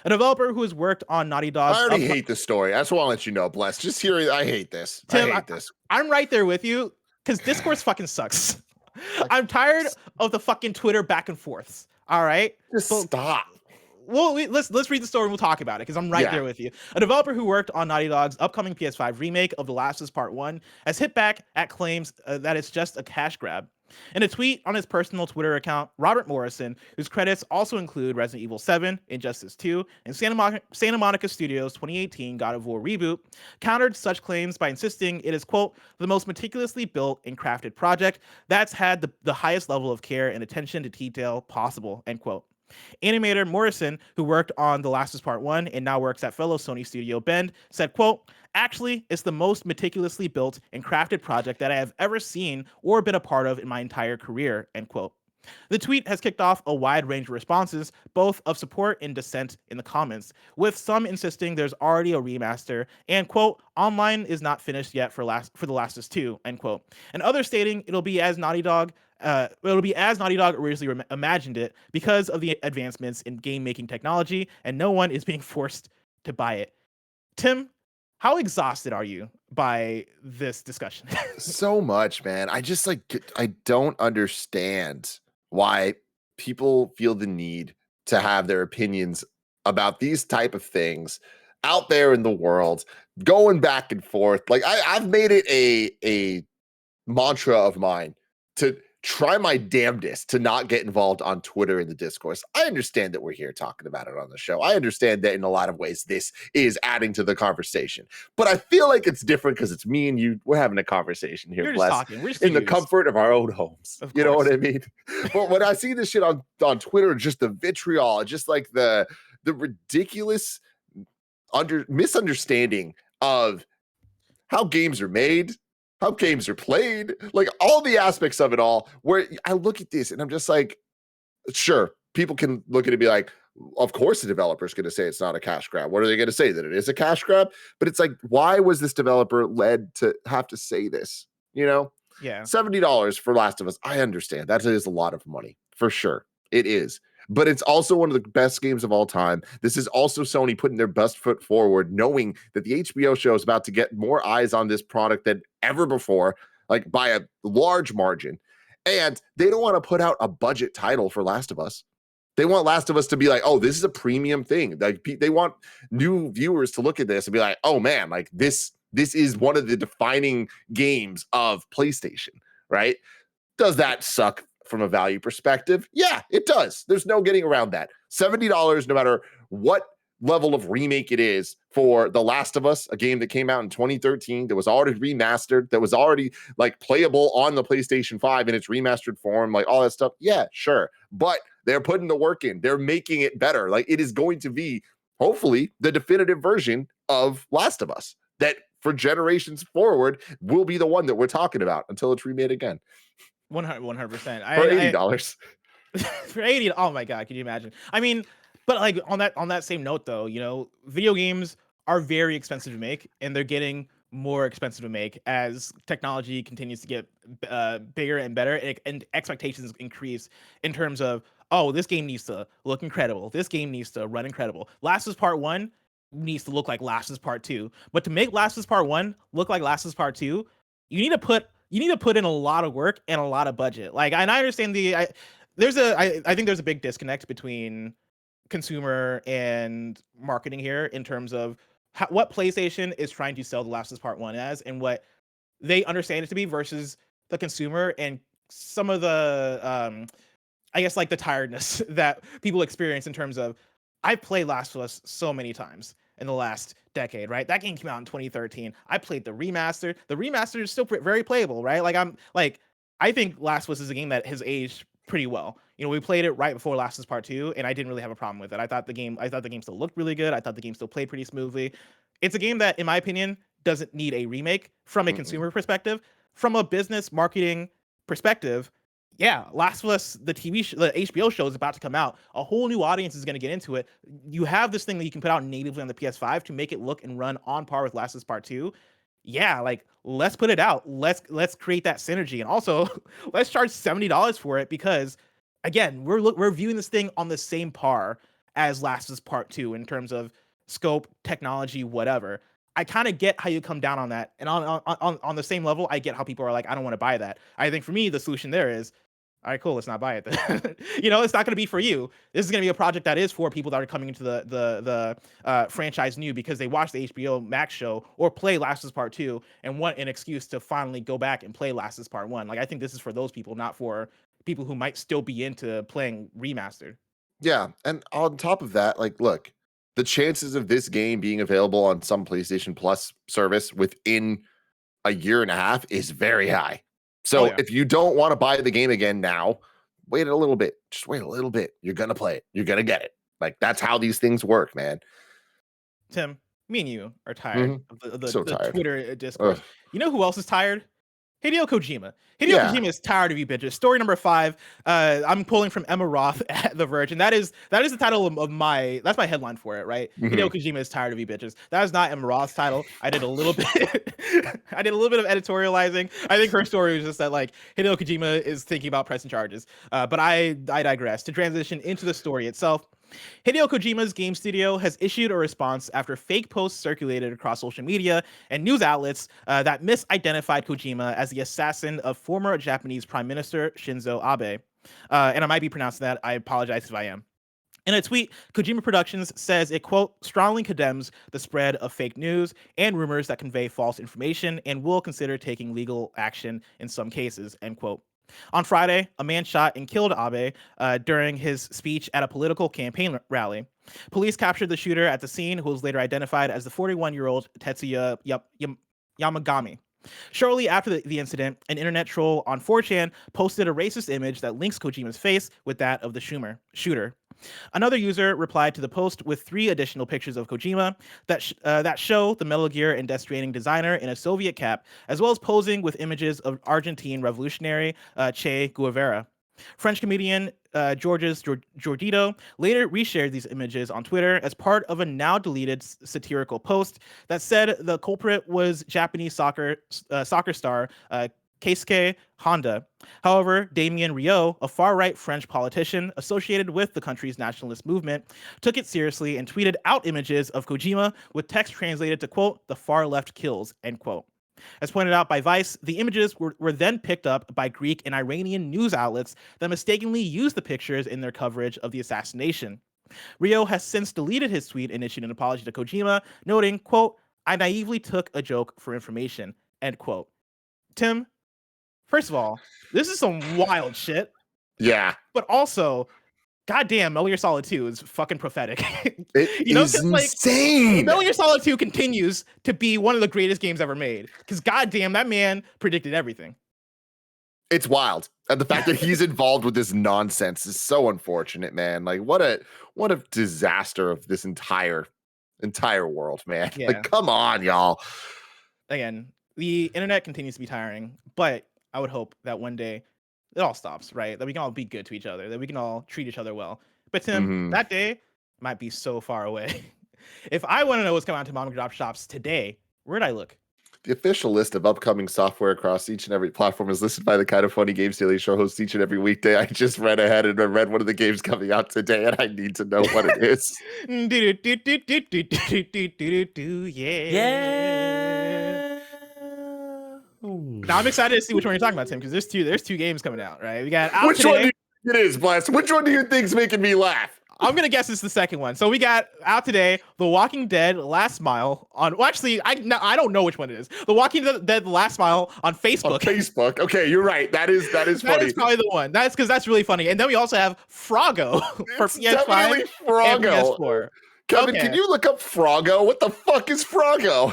A developer who has worked on Naughty Dog's... I already hate this story. I just want to let you know, Bless. Just hearing, I hate this. Tim, I hate this. I'm right there with you, because discourse fucking sucks. I'm tired of the fucking Twitter back and forths. All right? Just stop. Well, let's read the story and we'll talk about it, because I'm right there with you. A developer who worked on Naughty Dog's upcoming PS5 remake of The Last of Us Part 1 has hit back at claims that it's just a cash grab. In a tweet on his personal Twitter account, Robert Morrison, whose credits also include Resident Evil 7, Injustice 2, and Santa Monica Studios' 2018 God of War reboot, countered such claims by insisting it is, quote, the most meticulously built and crafted project that's had the highest level of care and attention to detail possible, end quote. Animator Morrison, who worked on The Last of Us Part 1 and now works at fellow Sony studio Bend, said, quote, actually, it's the most meticulously built and crafted project that I have ever seen or been a part of in my entire career, end quote. The tweet has kicked off a wide range of responses, both of support and dissent in the comments, with some insisting there's already a remaster and, quote, online is not finished yet for The Last of Us 2, end quote. And others stating it'll be as Naughty Dog originally imagined it because of the advancements in game-making technology, and no one is being forced to buy it. Tim, how exhausted are you by this discussion? So much, man. I just I don't understand why people feel the need to have their opinions about these type of things out there in the world, going back and forth. Like I've made it a mantra of mine to try my damnedest to not get involved on Twitter in the discourse. I understand that we're here talking about it on the show. I understand that in a lot of ways this is adding to the conversation. But I feel like it's different because it's me and you. We're having a conversation here, Bless, in the comfort of our own homes. You know what I mean? But when I see this shit on Twitter, just the vitriol, just like the ridiculous misunderstanding of how games are made, how games are played, like all the aspects of it all, where I look at this and I'm just like, sure, people can look at it and be like, of course the developer's going to say it's not a cash grab. What are they going to say? That it is a cash grab? But it's like, why was this developer led to have to say this? You know? Yeah. $70 for Last of Us. I understand. That is a lot of money. For sure. It is. But it's also one of the best games of all time. This is also Sony putting their best foot forward, knowing that the HBO show is about to get more eyes on this product than ever before, like by a large margin. And they don't want to put out a budget title for Last of Us. They want Last of Us to be like, oh, this is a premium thing. Like they want new viewers to look at this and be like, oh man, like this is one of the defining games of PlayStation, right? Does that suck from a value perspective? Yeah, it does. There's no getting around that. $70, no matter what level of remake it is for The Last of Us, a game that came out in 2013, that was already remastered, that was already like playable on the PlayStation 5 in its remastered form, like all that stuff. Yeah, sure. But they're putting the work in. They're making it better. Like it is going to be, hopefully, the definitive version of Last of Us that for generations forward will be the one that we're talking about until it's remade again. 100%. For $80. For 80. Oh my God, can you imagine? I mean, but like on that same note though, you know, video games are very expensive to make, and they're getting more expensive to make as technology continues to get bigger and better, and expectations increase in terms of, oh, this game needs to look incredible. This game needs to run incredible. Last of Us Part 1 needs to look like Last of Us Part 2. But to make Last of Us Part 1 look like Last of Us Part 2, you need to put in a lot of work and a lot of budget. Like, and I understand I think there's a big disconnect between consumer and marketing here in terms of what PlayStation is trying to sell The Last of Us Part 1 as, and what they understand it to be versus the consumer, and some of the I guess like the tiredness that people experience in terms of, I've played Last of Us so many times. in the last decade, right? That game came out in 2013. I played the remaster. The remaster is still very playable, right? I think Last of Us is a game that has aged pretty well. We played it right before Last of Us Part 2, and I didn't really have a problem with it. I thought the game still looked really good. I thought the game still played pretty smoothly. It's a game that, in my opinion, doesn't need a remake from a consumer perspective. From a business marketing perspective, yeah, Last of Us, the HBO show is about to come out. A whole new audience is going to get into it. You have this thing that you can put out natively on the PS5 to make it look and run on par with Last of Us Part 2. Yeah, let's put it out. Let's create that synergy, and also let's charge $70 for it, because again, we're viewing this thing on the same par as Last of Us Part 2 in terms of scope, technology, whatever. I kind of get how you come down on that, and on the same level, I get how people are like, I don't want to buy that. I think for me, the solution there is, all right, cool, let's not buy it then. It's not going to be for you. This is going to be a project that is for people that are coming into the franchise new because they watched the HBO Max show or play Last of Us Part 2 and want an excuse to finally go back and play Last of Us Part 1. I think this is for those people, not for people who might still be into playing remastered. Yeah, and on top of that, look, the chances of this game being available on some PlayStation Plus service within a year and a half is very high. So if you don't want to buy the game again now, wait a little bit. Just wait a little bit. You're going to play it. You're going to get it. That's how these things work, man. Tim, me and you are tired of the Twitter discourse. Ugh. You know who else is tired? Hideo Kojima. Kojima is tired of you bitches. Story number 5. I'm pulling from Emma Roth at The Verge, and that is the title of that's my headline for it, right? Hideo Kojima is tired of you bitches. That is not Emma Roth's title. I did a little bit of editorializing. I think her story was just that Hideo Kojima is thinking about pressing charges. But I digress. To transition into the story itself, Hideo Kojima's game studio has issued a response after fake posts circulated across social media and news outlets that misidentified Kojima as the assassin of former Japanese Prime Minister Shinzo Abe. And I might be pronouncing that. I apologize if I am. In a tweet, Kojima Productions says it, quote, strongly condemns the spread of fake news and rumors that convey false information and will consider taking legal action in some cases, end quote. On Friday, a man shot and killed Abe during his speech at a political campaign rally. Police captured the shooter at the scene, who was later identified as the 41-year-old Tetsuya Yamagami. Shortly after the incident, an internet troll on 4chan posted a racist image that links Kojima's face with that of the shooter. Another user replied to the post with 3 additional pictures of Kojima that show the Metal Gear and Death Stranding designer in a Soviet cap, as well as posing with images of Argentine revolutionary Che Guevara. French comedian Georges Jordito later reshared these images on Twitter as part of a now deleted satirical post that said the culprit was Japanese soccer star Keisuke Honda. However, Damien Rieu, a far-right French politician associated with the country's nationalist movement, took it seriously and tweeted out images of Kojima with text translated to, quote, the far left kills, end quote. As pointed out by Vice, the images were then picked up by Greek and Iranian news outlets that mistakenly used the pictures in their coverage of the assassination. Rieu has since deleted his tweet and issued an apology to Kojima, noting, quote, I naively took a joke for information, end quote. Tim, first of all, this is some wild shit. Yeah. But also, goddamn, Metal Gear Solid 2 is fucking prophetic. It is insane. Metal Gear Solid 2 continues to be one of the greatest games ever made. Because goddamn, that man predicted everything. It's wild. And the fact that he's involved with this nonsense is so unfortunate, man. What a disaster of this entire world, man. Yeah. Come on, y'all. Again, the internet continues to be tiring, but I would hope that one day it all stops, right? That we can all be good to each other, that we can all treat each other well. But Tim, that day might be so far away. If I want to know what's coming out to mom and pop shops today, where'd I look? The official list of upcoming software across each and every platform is listed by the Kinda Funny Games Daily Show host each and every weekday. I just read ahead and read one of the games coming out today, and I need to know what it is. Yeah. Now I'm excited to see which one you're talking about, Tim, because there's two games coming out, right? We got which today. One do you think it is, Blast? Which one do you think's making me laugh? I'm gonna guess it's the second one. So we got out today, The Walking Dead: Last Mile on. Well, actually, I don't know which one it is. The Walking Dead: Last Mile on Facebook. On Facebook. Okay, you're right. That is funny. That is probably the one. That's because that's really funny. And then we also have Froggo for PS5 Froggo. and PS4. Kevin, can you look up Froggo? What the fuck is Froggo?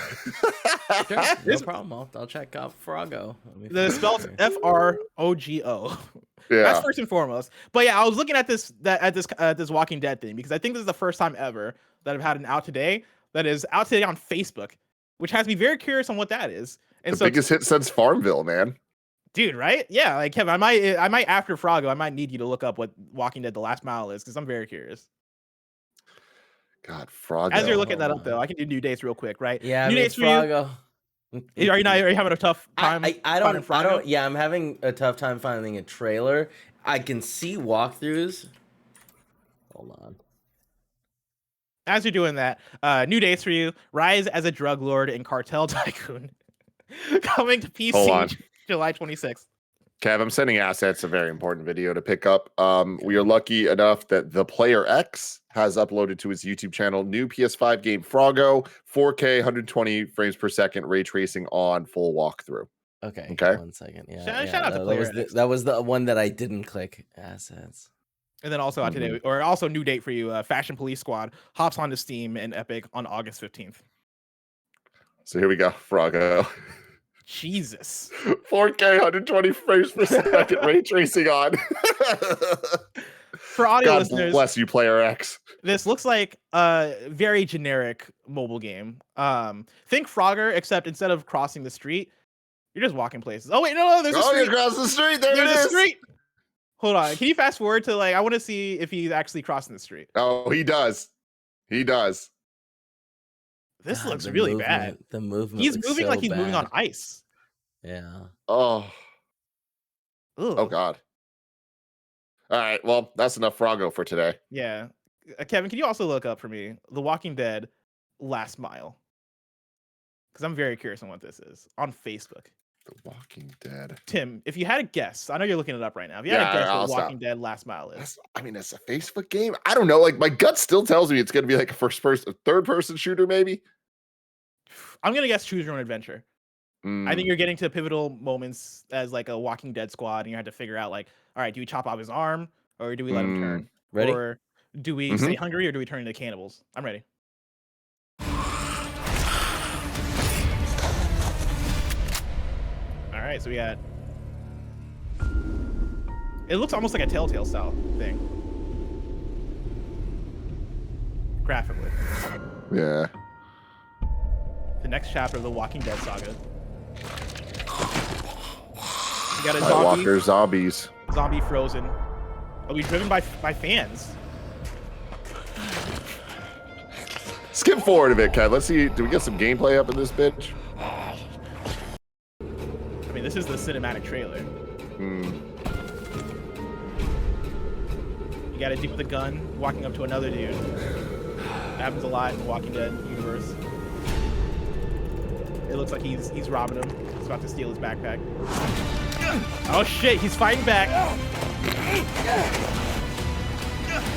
Sure, no problem. I'll check out Froggo. The spell's Frogo. Yeah, that's first and foremost. But yeah, I was looking at this Walking Dead thing because I think this is the first time ever that I've had an out today that is out today on Facebook, which has me very curious on what that is. And the biggest hit since Farmville, man. Dude, right? Yeah, like Kevin, I might after Froggo, I might need you to look up what Walking Dead: The Last Mile is because I'm very curious. God, Froggo. As you're looking that up, though, I can do new dates real quick, right? Yeah, new dates for Froggo. Are you having a tough time? I don't. Yeah, I'm having a tough time finding a trailer. I can see walkthroughs. Hold on. As you're doing that, new dates for you: Rise as a Drug Lord and Cartel Tycoon, coming to PC July 26th. Kev, I'm sending assets, a very important video to pick up. We are lucky enough that The Player X has uploaded to his YouTube channel new PS5 game Froggo, 4K, 120 frames per second, ray tracing on, full walkthrough. Okay. 1 second. Yeah. Shout out to Player X. That was the one that I didn't click. Assets. And then also today, or also new date for you, Fashion Police Squad hops onto Steam and Epic on August 15th. So here we go, Froggo. Jesus. 4K, 120 frames per second, ray tracing on. For audio listeners, bless you, Player X. This looks like a very generic mobile game. Think Frogger, except instead of crossing the street, you're just walking places. Oh wait, no, there's a street. You're across the street. There's a street. Hold on, can you fast forward to I want to see if he's actually crossing the street. Oh, he does. This looks really bad. The movement. He's moving so like he's bad. moving on ice. Yeah. Oh. Ugh. Oh God. All right. Well, that's enough Froggo for today. Yeah. Kevin, can you also look up for me The Walking Dead: Last Mile? Because I'm very curious on what this is on Facebook. The Walking Dead. Tim, if you had a guess, I know you're looking it up right now. If you had a guess what Walking Dead: Last Mile is. It's a Facebook game. I don't know. Like my gut still tells me it's going to be like a third person shooter, maybe. I'm going to guess choose your own adventure. I think you're getting to pivotal moments as like a Walking Dead squad, and you have to figure out all right, do we chop off his arm or do we let him turn? Ready? Or do we stay hungry or do we turn into cannibals? I'm ready. All right, so we got. It looks almost like a Telltale style thing. Graphically. Yeah. The next chapter of the Walking Dead saga. You got a zombies. Zombie frozen. It'll be driven by fans. Skip forward a bit, Kev. Let's see. Do we get some gameplay up in this bitch? I mean, this is the cinematic trailer. You got a dude with a gun walking up to another dude. That happens a lot in the Walking Dead universe. It looks like he's robbing him. He's about to steal his backpack. Oh shit, he's fighting back.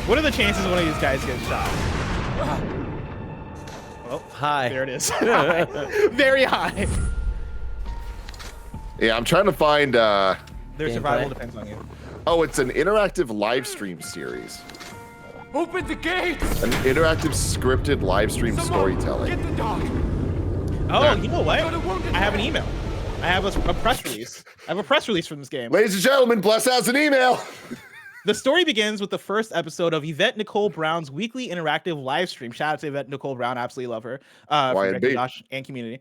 What are the chances one of these guys gets shot? Oh, high. There it is. Very high. Yeah, I'm trying to find their survival depends on you. Oh, it's an interactive live stream series. Open the gate! An interactive scripted live stream storytelling. Get the dog! Oh, you know what? I have an email. I have a press release. I have a press release from this game. Ladies and gentlemen, Bless has an email. The story begins with the first episode of Yvette Nicole Brown's weekly interactive live stream. Shout out to Yvette Nicole Brown. Absolutely love her. For Josh and community.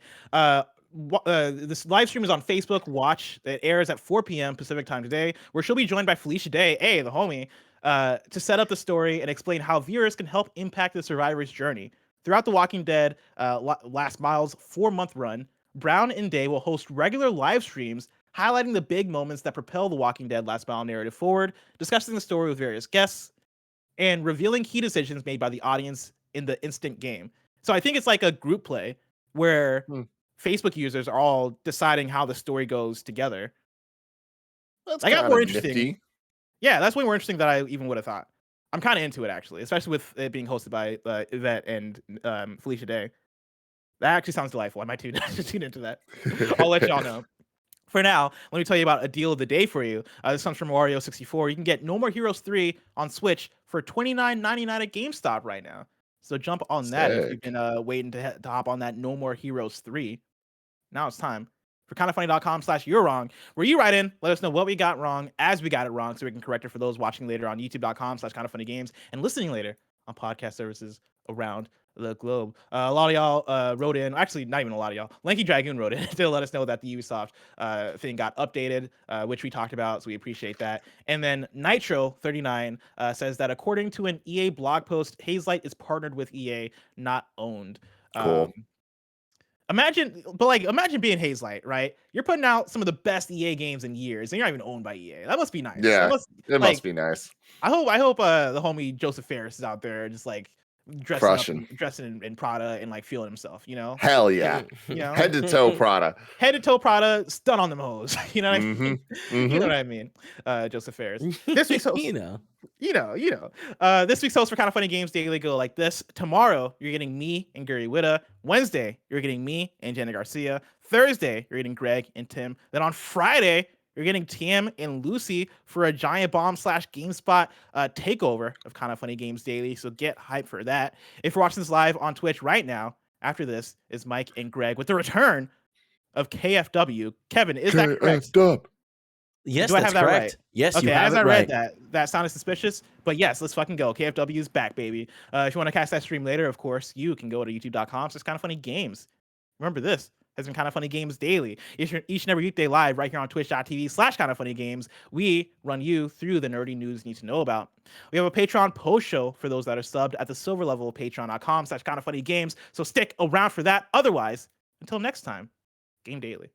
This live stream is on Facebook Watch. It airs at 4 p.m. Pacific time today, where she'll be joined by Felicia Day, the homie, to set up the story and explain how viewers can help impact the survivor's journey. Throughout The Walking Dead Last Mile's 4-month run, Brown and Day will host regular live streams highlighting the big moments that propel The Walking Dead Last Mile narrative forward, discussing the story with various guests, and revealing key decisions made by the audience in the instant game. So I think it's like a group play where Facebook users are all deciding how the story goes together. That's I got more interesting. Nifty. Yeah, that's way more interesting than I even would have thought. I'm kind of into it, actually, especially with it being hosted by Yvette and Felicia Day. That actually sounds delightful. I might tune into that. I'll let y'all know. For now, let me tell you about a deal of the day for you. This comes from Wario64. You can get No More Heroes 3 on Switch for $29.99 at GameStop right now. So jump on that if you've been waiting to hop on that No More Heroes 3. Now it's time for kindafunny.com/you're-wrong, where you write in, let us know what we got wrong as we got it wrong, so we can correct it for those watching later on youtube.com/kindafunnygames and listening later on podcast services around the globe. A lot of y'all wrote in, actually not even a lot of y'all, Lanky Dragoon wrote in to let us know that the Ubisoft thing got updated, which we talked about, so we appreciate that. And then Nitro39 says that according to an EA blog post, Hazelight is partnered with EA, not owned. Cool. Imagine being Hazelight, right? You're putting out some of the best EA games in years, and you're not even owned by EA. That must be nice. Yeah, it must be nice. I hope the homie Joseph Ferris is out there just like dressing in Prada and like feeling himself, you know? Hell yeah. You know? Head to toe Prada. Head to toe Prada, stun on them hoes. You know what I mean? You know what I mean? Joseph Ferris. This week's host, this week's host for Kinda Funny Games Daily go like this. Tomorrow, you're getting me and Gary Witta. Wednesday, you're getting me and Jenna Garcia. Thursday, you're getting Greg and Tim. Then on Friday, you're getting TM and Lucy for a Giant Bomb / GameSpot takeover of Kinda Funny Games Daily. So get hyped for that. If you're watching this live on Twitch right now, after this is Mike and Greg with the return of KFW. Kevin, is that correct? Yes, do I have that correct. right? Yes, okay, you have as it I read right. that sounded suspicious, but yes, let's fucking go. KFW is back, baby. If you want to catch that stream later, of course, you can go to youtube.com. So it's Kinda Funny Games. Remember, this has been Kinda Funny Games Daily. Each and every weekday live right here on twitch.tv/KindaFunnyGames. We run you through the nerdy news you need to know about. We have a Patreon post show for those that are subbed at the silver level of patreon.com/KindaFunnyGames. So stick around for that. Otherwise, until next time, Game Daily.